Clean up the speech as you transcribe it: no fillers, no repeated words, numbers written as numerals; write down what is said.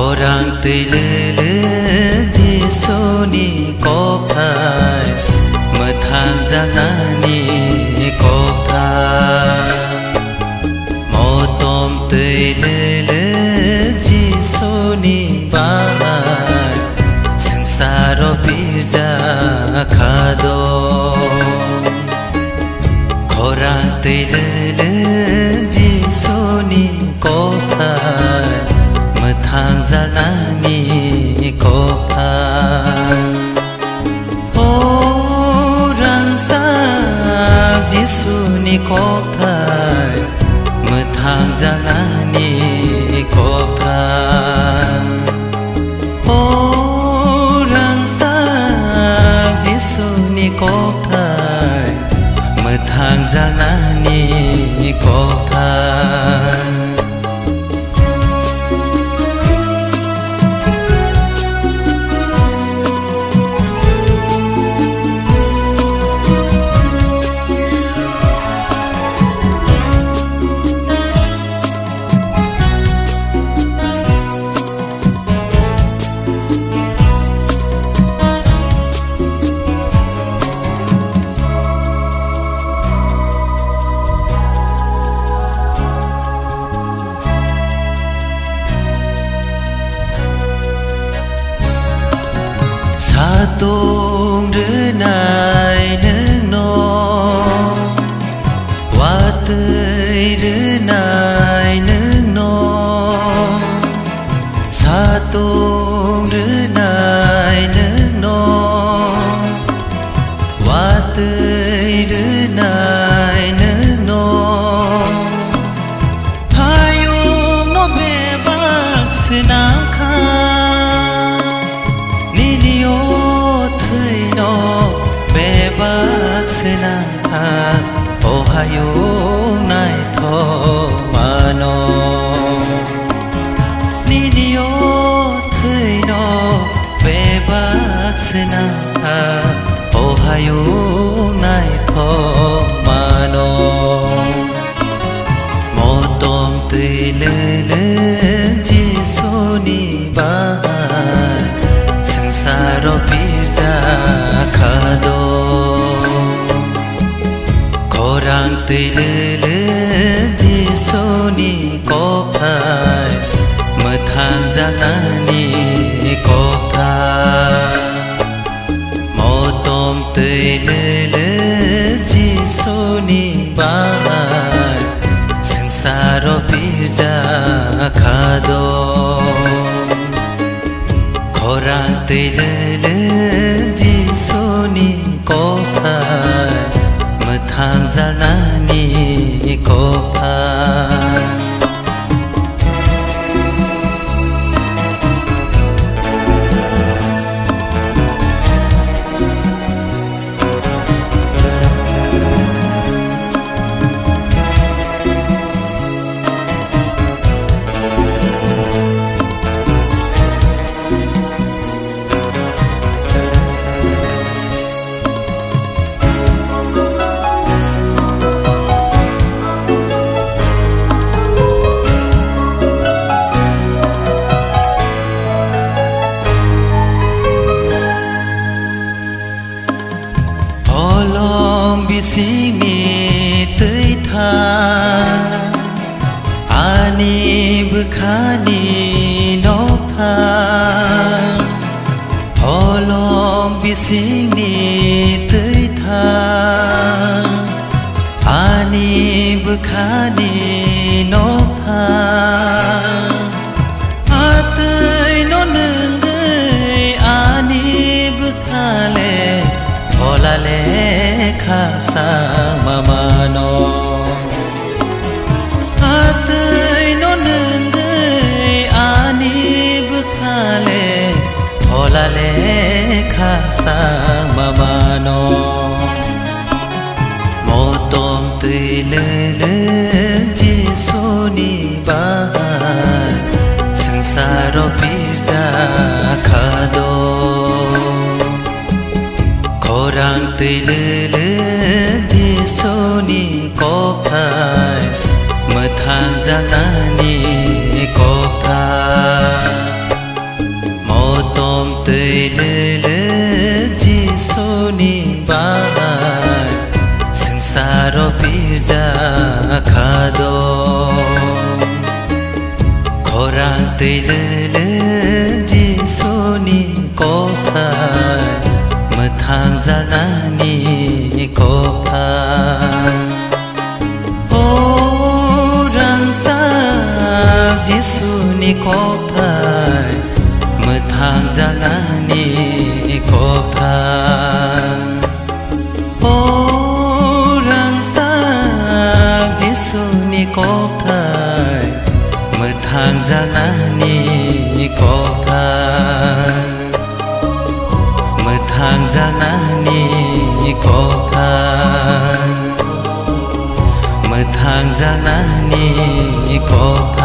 Korang tê-lê-lê Giê-xu-ni có phải mà thang Giang-na-ni có thang Mô tôm tê-lê-lê Giê-xu-ni bài Sừng xa rô bì ra khá đô Korang tê-lê-lê Giê-xu-ni có phải thang Giang-na-ni có thang ô răng sắc Giê-xu-ni có thang mà thang Giang-na-ni có thang ô răng sắc Giê-xu-ni có thang mà thang Giang-na-ni có thang Sa tung rư nai nương nô Wa tươi rư nai nương nô Sa tung rư nai nương nô Wa tươi rư nai nương nô Hayung no be bak se nam kha Be bác sư nàng hà ô hayung nai tho ma no ni ni ô thơi no be bác sư nàng hà ô hayung nai tho ma no mô tôm tươi lê lê Giê-xu-ni ba sừng xa rô bì ra khá đô Korang tê-lê-lê Giê-xu-ni có phải mà thang Giang-na-ni có thang mô tôm tê-lê-lê Giê-xu-ni bài sừng xa rô bì ra khá đô Korang tê-lê-lê Giê-xu-ni có phải mà thang Giang-na-ni có thang Xí nghi tới tha ani bư khá ni nóc tha ho long vi xí nghi tới tha ani bư khá ni nóc tha a tới nó nương người ani bư khá lệ Hola le kha sang mama no Atay no nungay ani bukale Hola le kha sang mama no Mo tom tươi lê lê Giê-xu-ni bài sừng xa rô bì ra khá đô Korang tê-lê-lê Giê-xu-ni có phải mà thang Giang-na-ni có thang tươi lơ lơ Giêsu-ni có thai mơ thang ra nani có thai ô răng sa Giêsu-ni có thai mơ thang ra nani có thai ô răng sa Giêsu-ni có thai mơ thang ra nani có thai mơ thang ra nani có thai mơ thang ra nani có thai